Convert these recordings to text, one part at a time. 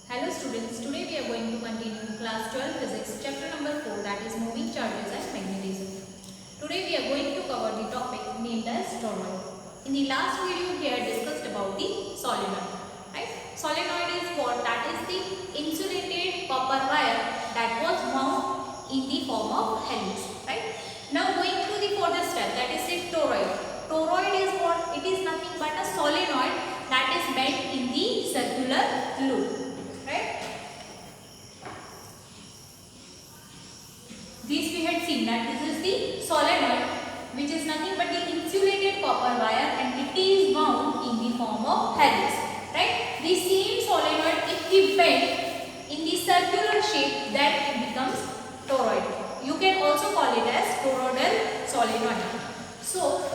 Hello students, today we are going to continue class 12 physics chapter number 4, that is moving charges and magnetism. Today we are going to cover the topic named as toroid. In the last video we had discussed about the solenoid, right? Solenoid is what? That is the insulated copper wire that was wound in the form of helix, right? Now going through the further step, that is the toroid. Toroid is what? It is nothing but a solenoid that is bent in the circular loop. Right? This we had seen that this is the solenoid, which is nothing but the insulated copper wire, and it is wound in the form of helix. Right? The same solenoid, if we bend in the circular shape, then it becomes toroid. You can also call it as toroidal solenoid. So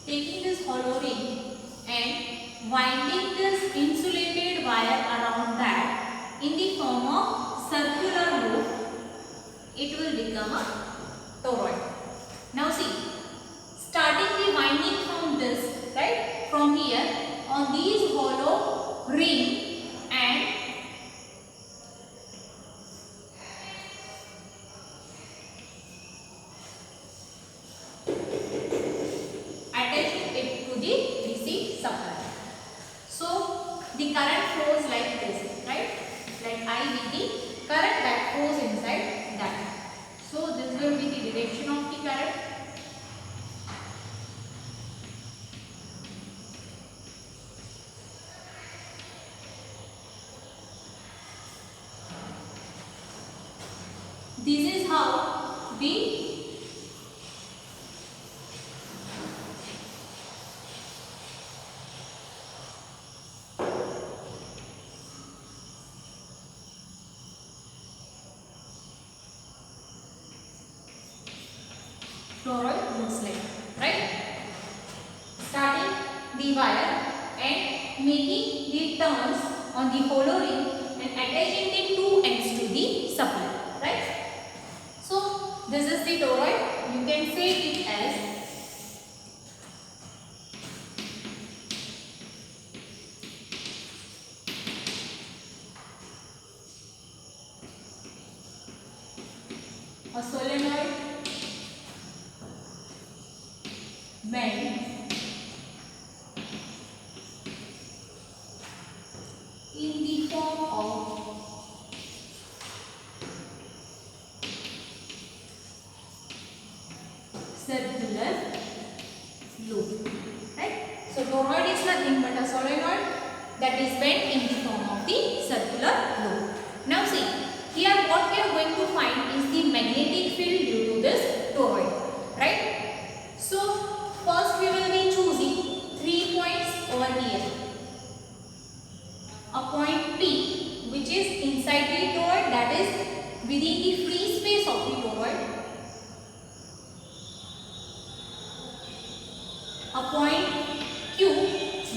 taking this hollow ring and winding this insulated wire around that in the form of circular loop, it will become a toroid. Now see, starting the winding from this, right, from here on these hollow ring and DC supply. So the current flows like this, right? Like I with the current that flows inside that. So this will be the direction of the current. This is how the toroid looks like, right? Starting the wire and making the turns on the hollow ring and attaching the two ends to the supply, right? So this is the toroid. You can say it as a solenoid bent in the form of circular loop, right? So toroid is nothing but a solenoid that is bent in the form of the circular loop. Now see, here what we are going to find is the magnetic field due to this toroid, right? So first we will be choosing 3 points over here. A point P, which is inside the toroid, that is within the free space of the toroid. A point Q,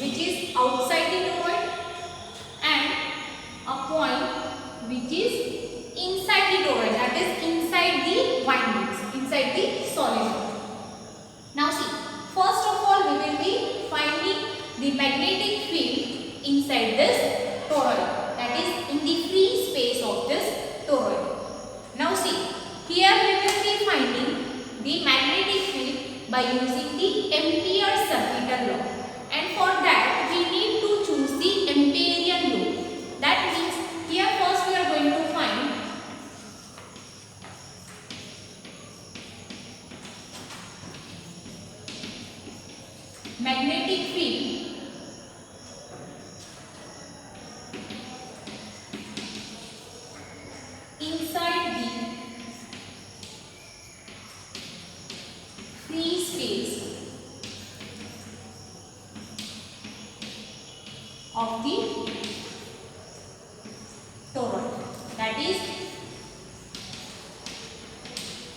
which is outside the toroid, and a point which is inside the toroid, that is inside the windings, inside the solenoid. Now see, first of all we will be finding the magnetic field inside this toroid, that is in the free space of this toroid. Now see, here we will be finding the magnetic field by using the Ampere's circuital law, and for that we need to choose the Amperian loop. That means here first we are going to find magnetic field that is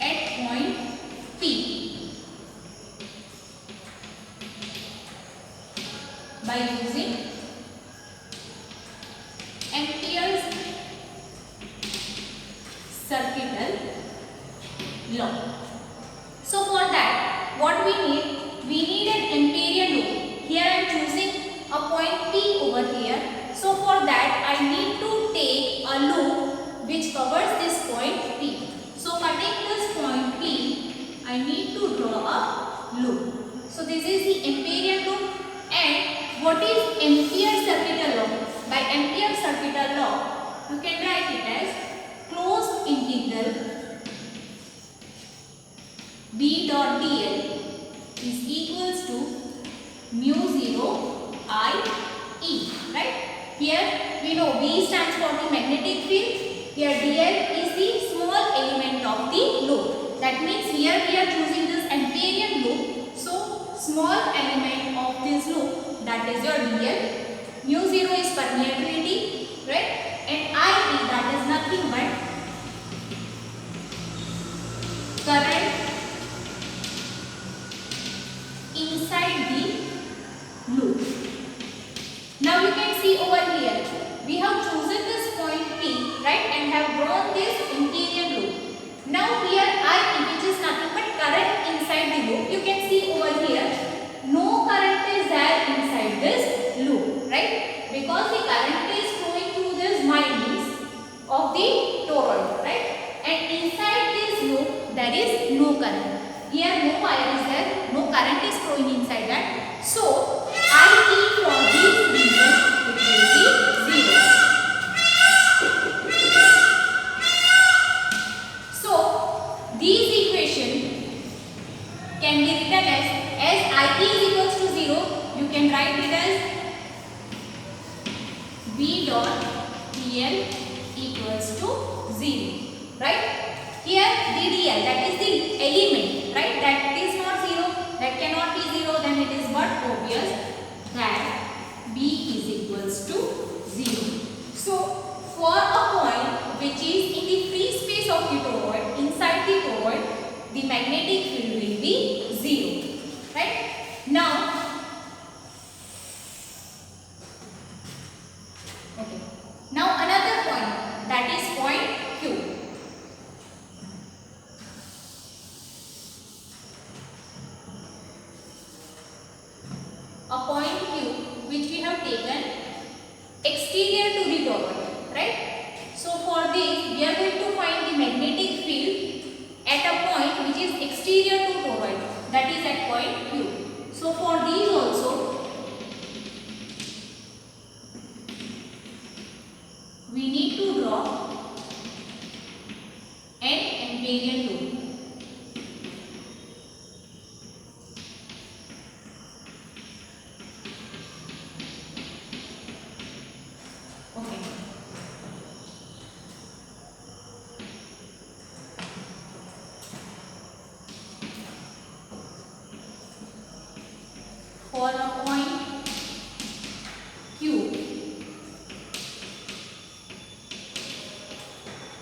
at point P by using Ampere's circuital law. So for that, what we need an Amperian loop. Here I am choosing a point P over here. So for that, I need to take a loop which covers this point P. So cutting this point P, I need to draw a loop. So this is the Amperian loop. And what is Ampere's circuital law? By Ampere's circuital law, you can write it as closed integral B dot dl is equals to mu 0 I E, right? Here we know B stands for the magnetic field. Here dl is the small element of the loop. That means here we are choosing this Amperian loop. So small element of this loop, that is your dl. Mu 0 is permeability, right? And I E, that is nothing but current inside the loop. Now you can see over here, we have chosen this point P, right, and have drawn this Amperian loop. Now here I, which is nothing but current inside the loop, you can see over here, no current is there inside this loop, right, because the current is flowing through this windings of the toroid, right, and inside this loop there is no current. Here no wire is there, no current is flowing inside that. So I for this reason it will be 0. So these equation can be written as I is equals to 0. You can write it as B dot dl equals to 0, right? Here the dl, that is the element, right, that is not 0, that cannot be 0, then it is but obvious that B is equals to 0. So for a point which is in the free space of the toroid, inside the toroid, the magnetic field will be 0, right? Now, okay. Now another point, that is point Q. A point Q which we have taken exterior to the toroid, right? So for this we are going to find the magnetic field at a point which is exterior to toroid, that is at point Q. So for these also we need to draw an Amperian loop. For a point Q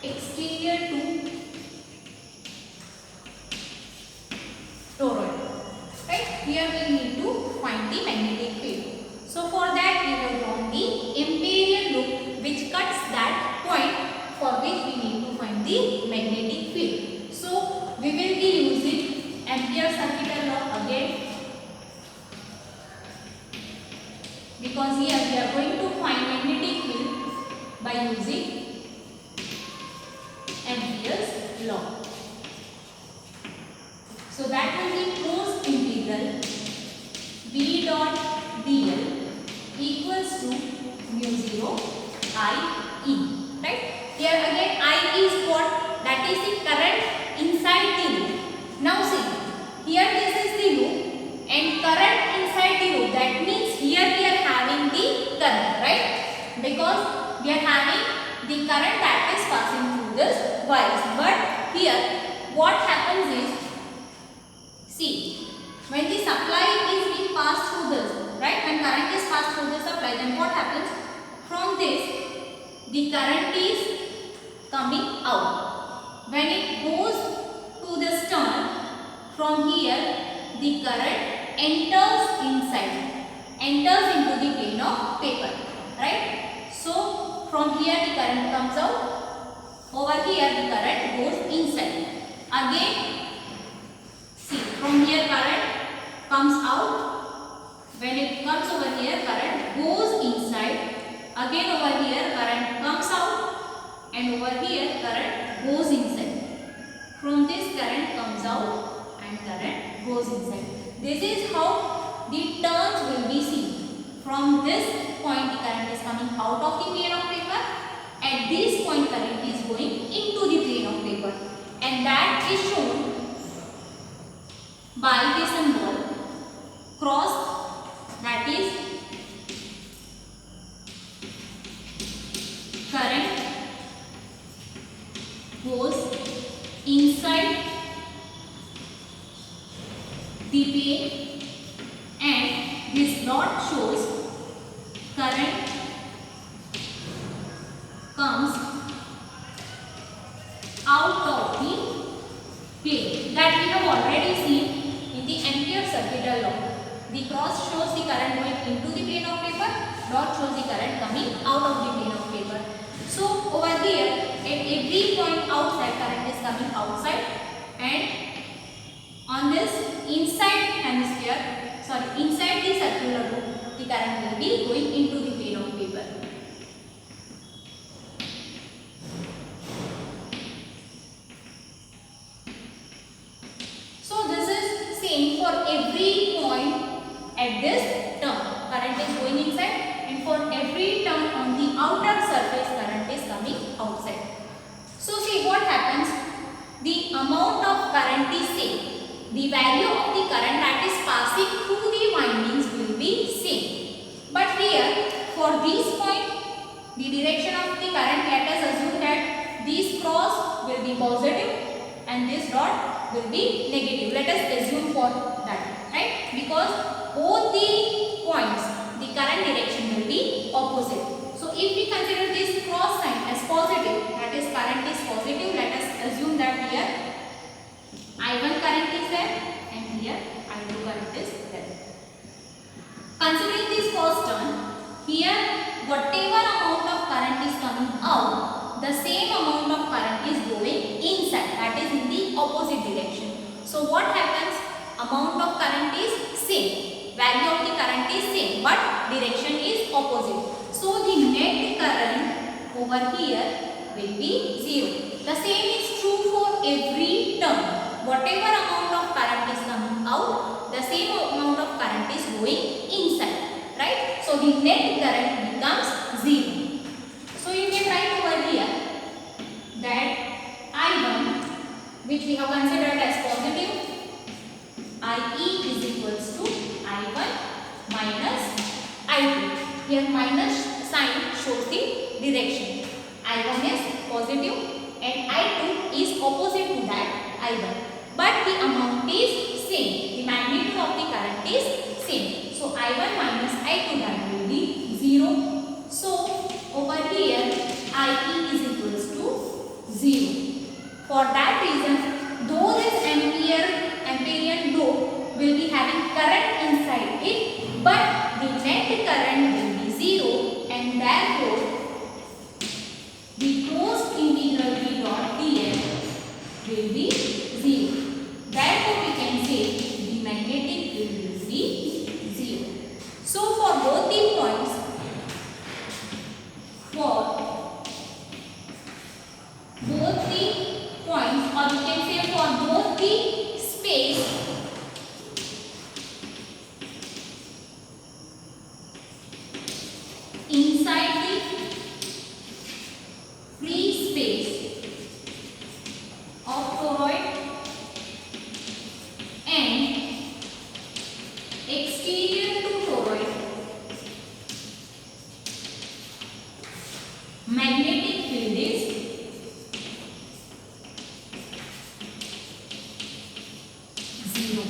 exterior to toroid, right? Here we need to find the magnetic field. So for that we have drawn the Amperian loop which cuts that point for which we need to find the magnetic field. So we will be using Ampere's circuital law again, because here we are going to find magnetic field by using Ampere's law. So that will be closed integral B dot dl equals to mu 0 I E, right? Here again I is what? That is the current inside the loop. Now see, here this is the loop and current inside the loop. That means here we are having the current, right? Because we are having the current that is passing through this wires. But here what happens is, see, when the supply is being passed through this, right? When current is passed through the supply, then what happens? From this, the current is coming out. When it goes to the stern, from here the current enters into the plane of paper, right? So from here the current comes out, over here the current goes inside. Again, see, from here current comes out. When it comes over here, current goes inside. Again over here current comes out, and over here current goes inside. From this current comes out and current goes inside. This is how the turns will be seen. From this point the current is coming out of the plane of paper. At this point current is going into the plane of paper, and that is shown by the symbol cross, that is current goes inside the plane, and this dot shows current comes out of the plane. That we have already seen in the Ampere's circuital law. The cross shows the current going into the plane of paper, dot shows the current coming out of the plane of paper. So over here at every point outside current is coming outside, and on this inside the circular loop the current will be going into the plane of paper. So this is same for every point at this turn. Current is going inside, and for every turn on the outer surface current is coming outside. So see what happens. The amount of current is same. The value of the current that is passing through the windings will be same. But here for this point the direction of the current, let us assume that this cross will be positive and this dot will be negative. Let us assume for that, right? Because both the points the current direction will be opposite. So if we consider this cross sign as positive, that is current is positive, let us assume that here I1 current is there and here I2 current is there. Considering this first turn, here whatever amount of current is coming out, the same amount of current is going inside, that is in the opposite direction. So what happens? Amount of current is same, value of the current is same, but direction is opposite. So the net current over here will be 0. The same is true for every turn. Whatever amount of current is coming out, the same amount of current is going inside, right? So the net current becomes 0. So you can write over here that I1, which we have considered as positive, IE is equals to I1 minus I2. Here minus sign shows the direction. I1 is positive and I2 is opposite to that I1. But the amount is same. The magnitude of the current is same. So I1 minus I2 that will be 0. So over here IE is equals to 0. For that reason, though this Amperian loop will be having current inside it, but the net current will be 0, and therefore the closed integral V dot dl will be 0. Therefore we can say the magnetic field will be 0. So for both the points, or we can say for both the space inside the free space of toroid and exterior to toroid, magnetic field is 0.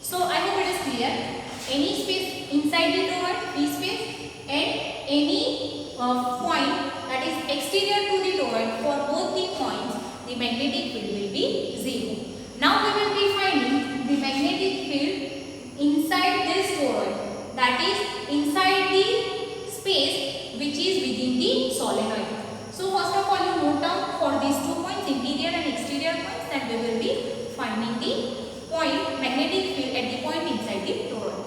So I hope it is clear. Any space inside the toroid, free space, and any point that is exterior to the toroid, for magnetic field will be 0. Now we will be finding the magnetic field inside this toroid, that is inside the space which is within the solenoid. So first of all you note down for these 2 points, interior and exterior points, then we will be finding the point magnetic field at the point inside the toroid.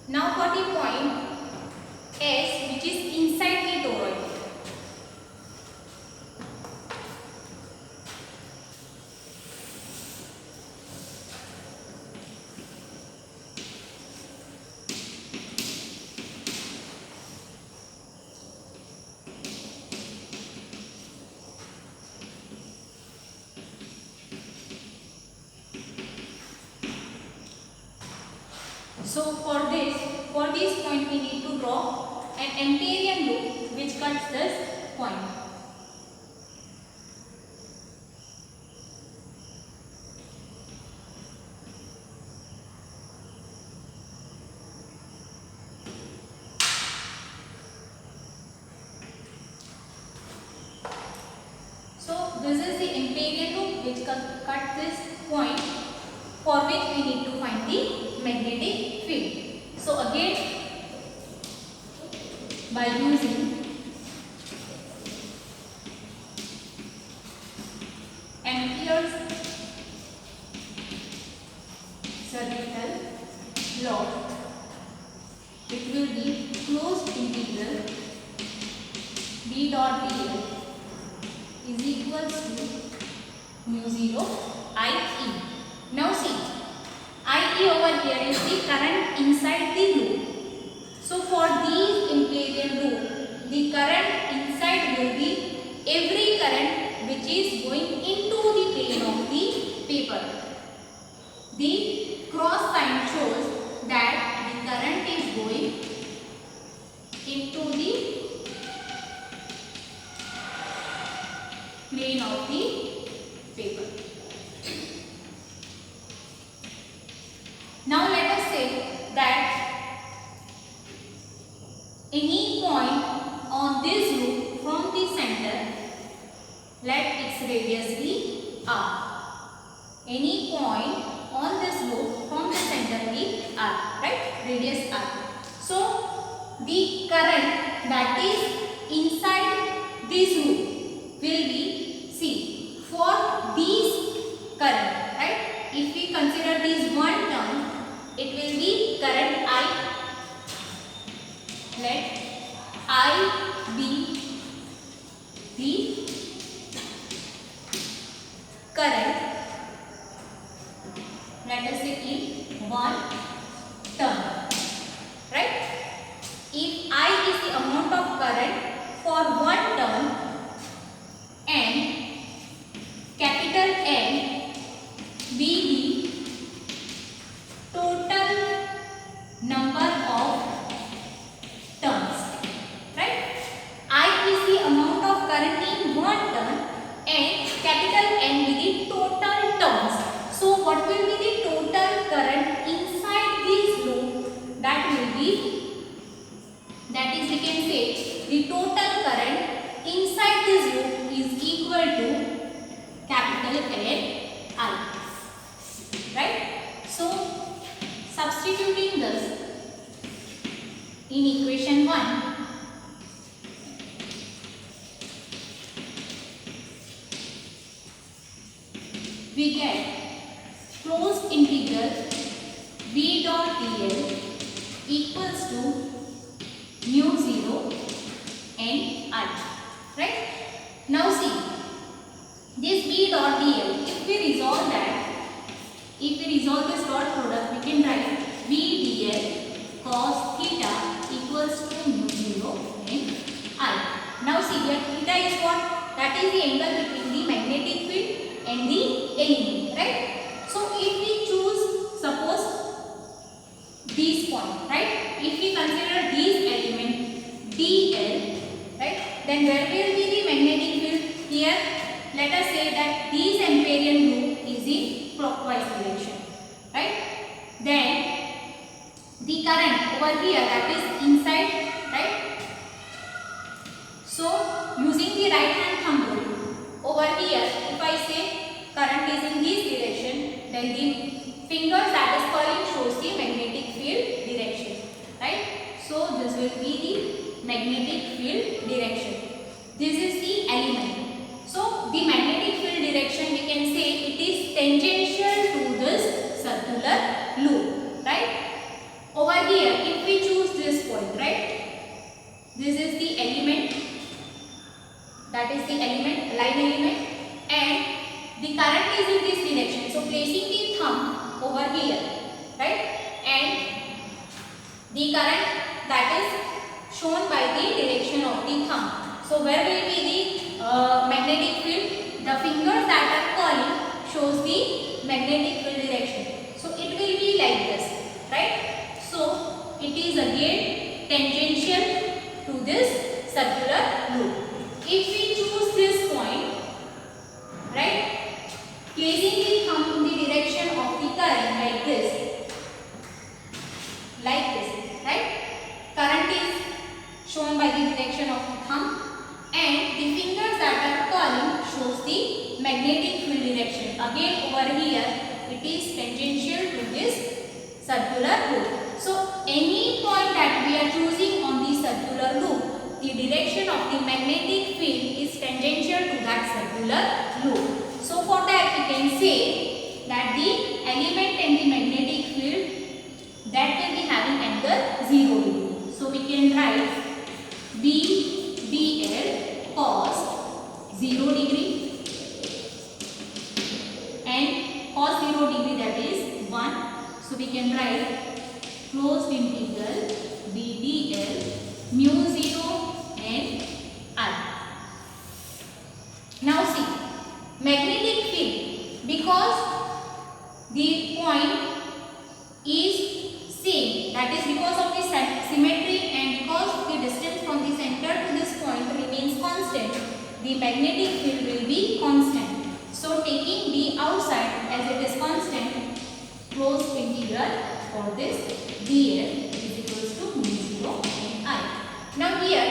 Now for the point S which is inside the toroid. So for this point we need to draw an Amperian loop which cuts this point. So this is the Amperian loop which cuts this point, for which we need to find the magnetic field. So again, by using Ampere's circuital law, it will be closed integral B dot dl is equals to mu 0 IE. Now see, IE over here is the current inside the loop. So for these Amperian loop, the current inside will be every current which is going into the plane of the paper. The cross sign shows that the current is going into the plane of the paper. Now let us say that any point on this loop from the center, let its radius be r. Any point on this loop from the center be r, right? Radius r. So the current that is inside this loop will be C. For these current, right? If we consider this one term, it will be current I. Let I be the current, let us say in one term, right? If I is the amount of current for one term and capital N be the total number of turns, right? I is the amount of current in one turn and capital N be the total turns. So what will be the total current inside this loop? That will be, that is we can say the total current inside this loop is equal to capital N I, right? So substituting this in equation 1, we get closed integral V dot dl equals to mu 0 and I, right? Now see, this V dot dl, if we resolve this dot product, we can write V dl cos theta equals to mu 0 and I. Now see, here theta is what? That is the angle between the magnetic field and the element, right? So if we choose, suppose this point, right? If we consider this element dl then where will be the magnetic field? Here, let us say that this amperian loop is in clockwise direction, right? Then the current over here, that is inside, right? So using the right hand thumb rule, over here if I say current is in this direction, then the fingers that is curling shows the magnetic field direction, right? So this will be the magnetic field direction. This is the element. So the magnetic field direction, we can say it is tangential to this circular loop, right? Over here if we choose this point, right, this is the element, that is the element, line element, and the current is in this direction. So placing the thumb over here, right, and the current that is shown by the direction of the thumb. So where will be the magnetic field? The fingers that are curling shows the magnetic field direction. So it will be like this, right? So it is again tangential to this circular loop. If we choose this point, right, placing the thumb in the direction of the current like this, right? Current is shown by the direction of the thumb, and the fingers that are curling shows the magnetic field direction. Again over here it is tangential to this circular loop. So any point that we are choosing on the circular loop, the direction of the magnetic field is tangential to that circular loop. So for that we can say that the element and the magnetic field that will be having angle 0 degree. So we can write BDL cos 0 degree and cos 0 degree, that is 1. So we can write closed integral BDL mu 0 and I. Now see, magnetic field, because the point is same, that is because of the symmetry and because the distance from the center to this point remains constant, the magnetic field will be constant. So taking the outside as it is constant, closed integral for this dl is equals to mu 0 and I. Now here,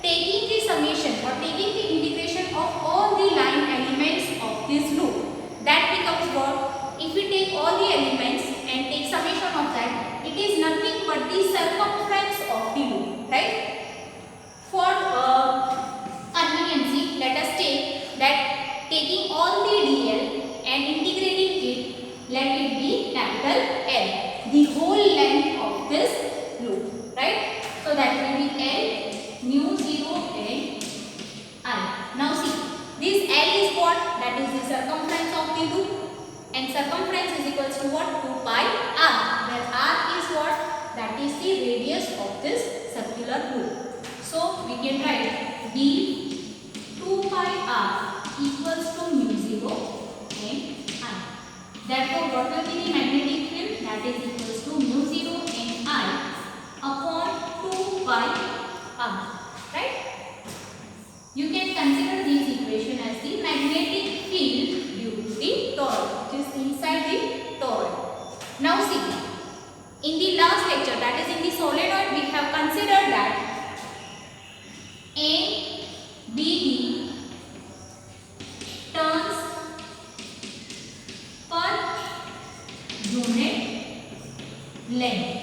taking the summation or taking the integration of all the line elements of this loop, that becomes what? If we take all the elements and take summation of that, it is nothing but the circumference of the loop, right? For conveniency, let us take that taking all the dl and integrating it, let it be capital L, the whole length of this loop, right? So that will be L mu 0 and I. Now see, this L is what? That is the circumference of the loop, and circumference is equals to what? 2 pi r, where r is what? That is the radius of this circular loop. So we can write B 2 pi r equals to mu 0 and I. Therefore what will be the magnetic field? That is equals to mu 0 and I upon 2 pi r, right? You can consider this equation as the magnetic field due to the toroid, which is inside the toroid. Now see, in the last lecture, that is in the solenoid, we have considered that ABD turns per unit length,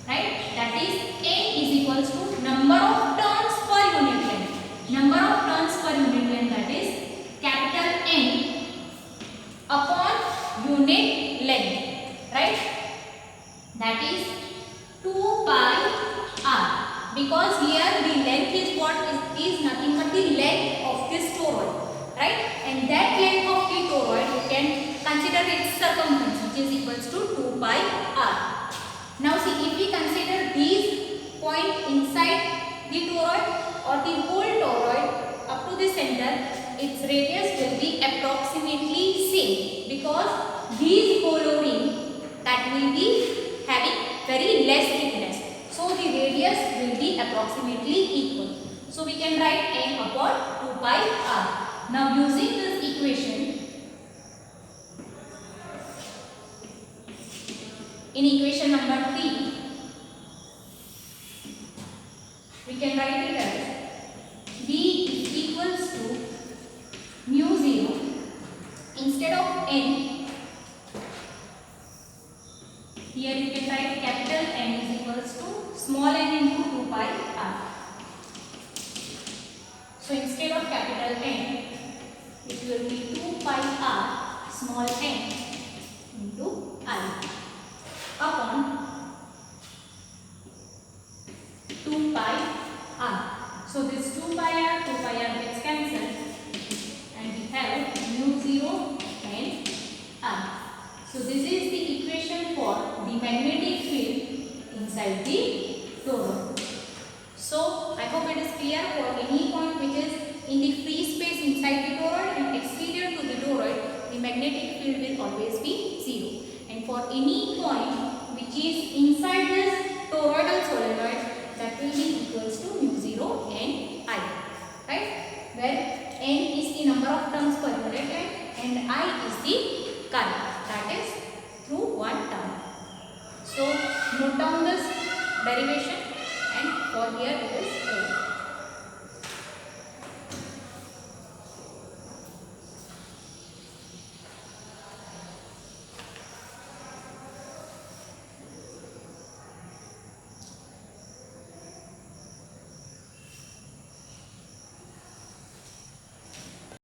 right? That is A is equals to number of turns per unit length. Number of turns per unit length, that is capital N upon unit length, right? That is 2 pi r, because here the length is what? Is nothing but the length of this toroid, right? And that length of the toroid you can consider its circumference, which is equals to 2 pi r. Now see, if we consider these points inside the toroid or the whole toroid up to the center, its radius will be approximately same, because these hollow ring that will be having very less thickness, so the radius will be approximately equal. So So we can write n upon 2 pi r. Now using this equation, in equation number 3, we can write it as v is equals to mu 0, instead of n, here you can write capital N is equals to small n into 2 pi r. So instead of capital N, it will be 2 pi r small n into I upon 2 pi r. So this 2 pi r gets cancelled and we have mu 0 and r. So this is the equation for the magnetic field inside the toroid. So I hope it is clear. For any point which is in the free space inside the toroid and exterior to the toroid, the magnetic field will always be 0. And for any point which is inside this toroidal solenoid, that will be equals to mu 0 and I, right? Where n is the number of turns per unit length and I is the current, that is through one turn. So note down this derivation, and for here it is 8.